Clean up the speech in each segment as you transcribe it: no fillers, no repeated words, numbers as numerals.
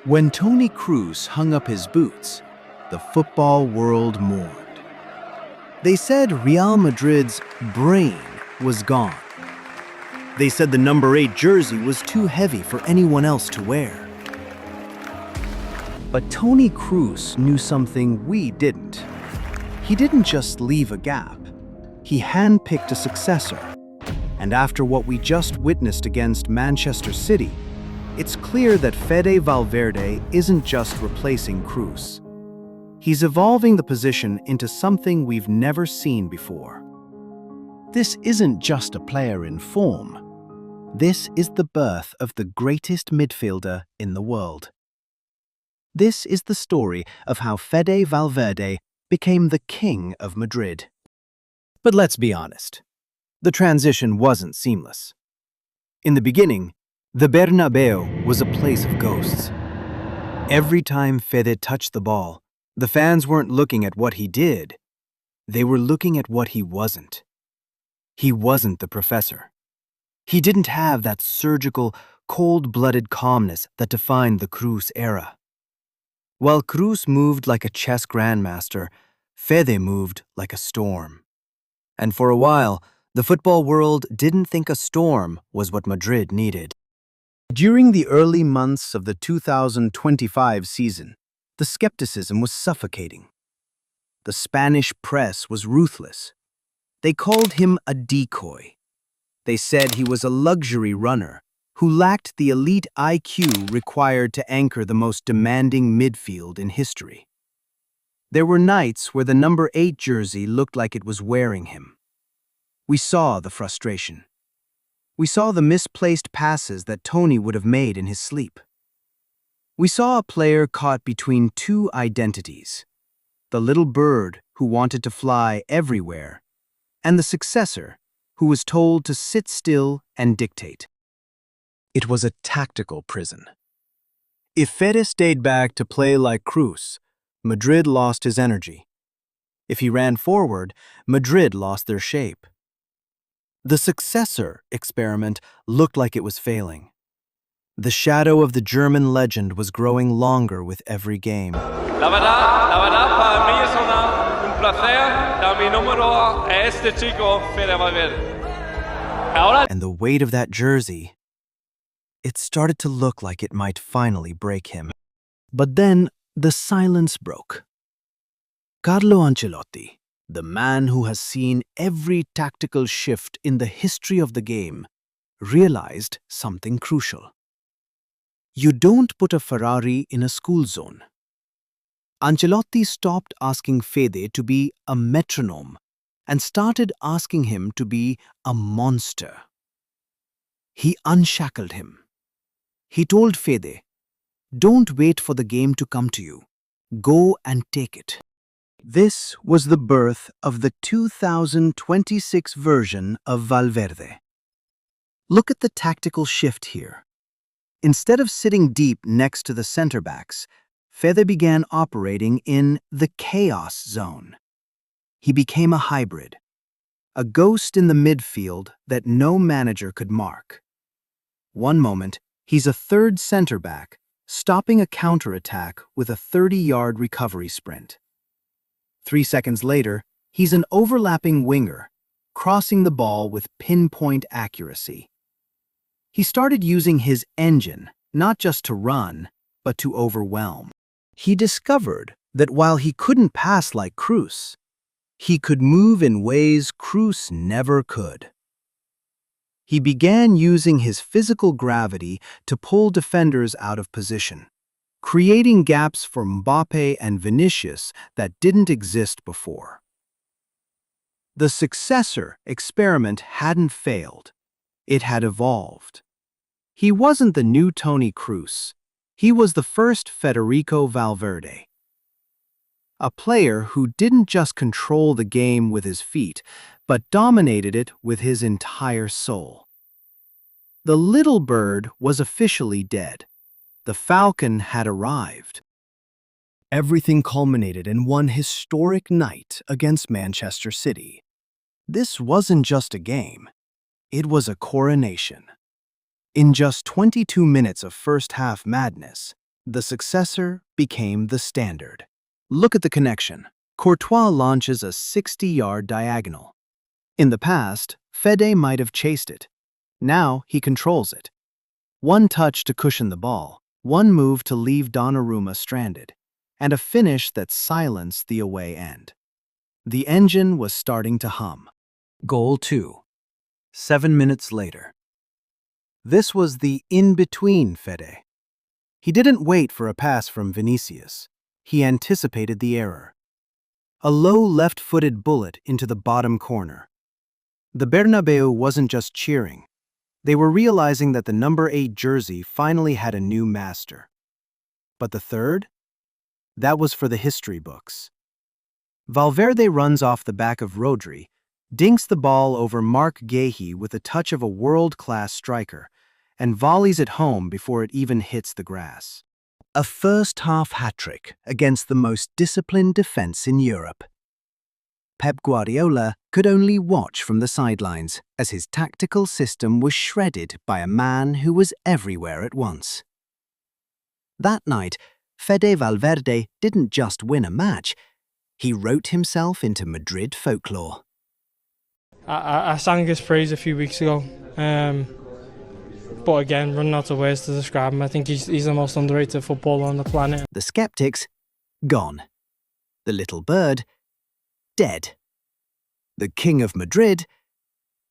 When Toni Kroos hung up his boots, the football world mourned. They said Real Madrid's brain was gone. They said the number 8 jersey was too heavy for anyone else to wear. But Toni Kroos knew something we didn't. He didn't just leave a gap. He handpicked a successor. And after what we just witnessed against Manchester City, it's clear that Fede Valverde isn't just replacing Kroos. He's evolving the position into something we've never seen before. This isn't just a player in form. This is the birth of the greatest midfielder in the world. This is the story of how Fede Valverde became the king of Madrid. But let's be honest, the transition wasn't seamless. In the beginning, the Bernabéu was a place of ghosts. Every time Fede touched the ball, the fans weren't looking at what he did. They were looking at what he wasn't. He wasn't the professor. He didn't have that surgical, cold-blooded calmness that defined the Kroos era. While Kroos moved like a chess grandmaster, Fede moved like a storm. And for a while, the football world didn't think a storm was what Madrid needed. During the early months of the 2025 season, the skepticism was suffocating. The Spanish press was ruthless. They called him a decoy. They said he was a luxury runner who lacked the elite IQ required to anchor the most demanding midfield in history. There were nights where the number 8 jersey looked like it was wearing him. We saw the frustration. We saw the misplaced passes that Toni would have made in his sleep. We saw a player caught between two identities, the little bird who wanted to fly everywhere, and the successor who was told to sit still and dictate. It was a tactical prison. If Fede stayed back to play like Kroos, Madrid lost his energy. If he ran forward, Madrid lost their shape. The successor experiment looked like it was failing. The shadow of the German legend was growing longer with every game. La verdad, para mí es un placer dar mi número a este chico, Fede Valverde. And the weight of that jersey, it started to look like it might finally break him. But then the silence broke. Carlo Ancelotti, the man who has seen every tactical shift in the history of the game, realized something crucial. You don't put a Ferrari in a school zone. Ancelotti stopped asking Fede to be a metronome and started asking him to be a monster. He unshackled him. He told Fede, "Don't wait for the game to come to you. Go and take it." This was the birth of the 2026 version of Valverde. Look at the tactical shift here. Instead of sitting deep next to the center-backs, Fede began operating in the chaos zone. He became a hybrid, a ghost in the midfield that no manager could mark. One moment, he's a third center-back, stopping a counterattack with a 30-yard recovery sprint. 3 seconds later, he's an overlapping winger, crossing the ball with pinpoint accuracy. He started using his engine, not just to run, but to overwhelm. He discovered that while he couldn't pass like Kroos, he could move in ways Kroos never could. He began using his physical gravity to pull defenders out of position, creating gaps for Mbappe and Vinicius that didn't exist before. The successor experiment hadn't failed. It had evolved. He wasn't the new Toni Kroos. He was the first Federico Valverde. A player who didn't just control the game with his feet, but dominated it with his entire soul. The little bird was officially dead. The Falcon had arrived. Everything culminated in one historic night against Manchester City. This wasn't just a game. It was a coronation. In just 22 minutes of first-half madness, The successor became the standard. Look at the connection. Courtois launches a 60-yard diagonal. In the past, Fede might have chased it. Now he controls it. One touch to cushion the ball, one move to leave Donnarumma stranded, and a finish that silenced the away end. The engine was starting to hum. Goal 2. 7 minutes later. This was the in-between Fede. He didn't wait for a pass from Vinicius. He anticipated the error. A low left-footed bullet into the bottom corner. The Bernabéu wasn't just cheering. They were realizing that the number 8 jersey finally had a new master. But the third? That was for the history books. Valverde runs off the back of Rodri, dinks the ball over Marc Guéhi with a touch of a world-class striker, and volleys it home before it even hits the grass. A first-half hat-trick against the most disciplined defense in Europe. Pep Guardiola could only watch from the sidelines as his tactical system was shredded by a man who was everywhere at once. That night, Fede Valverde didn't just win a match, he wrote himself into Madrid folklore. I sang his praise a few weeks ago, but again, running out of words to describe him. I think he's the most underrated footballer on the planet. The skeptics, gone. The little bird, dead. The King of Madrid,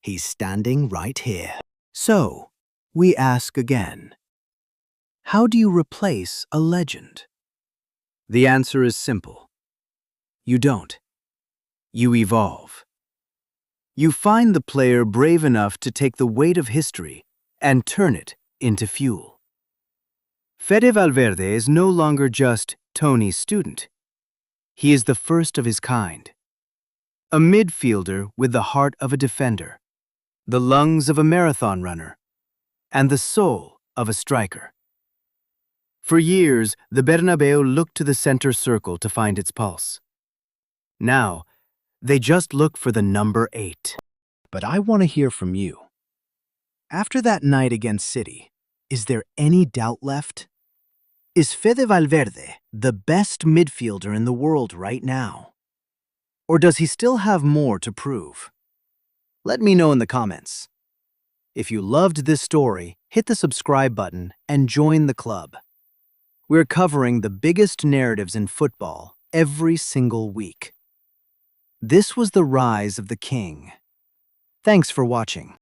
he's standing right here. So, we ask again, how do you replace a legend? The answer is simple. You don't. You evolve. You find the player brave enough to take the weight of history and turn it into fuel. Fede Valverde is no longer just Toni's student. He is the first of his kind. A midfielder with the heart of a defender, the lungs of a marathon runner, and the soul of a striker. For years, the Bernabéu looked to the center circle to find its pulse. Now, they just look for the number 8. But I want to hear from you. After that night against City, is there any doubt left? Is Fede Valverde the best midfielder in the world right now? Or does he still have more to prove? Let me know in the comments. If you loved this story, hit the subscribe button and join the club. We're covering the biggest narratives in football every single week. This was the rise of the king. Thanks for watching.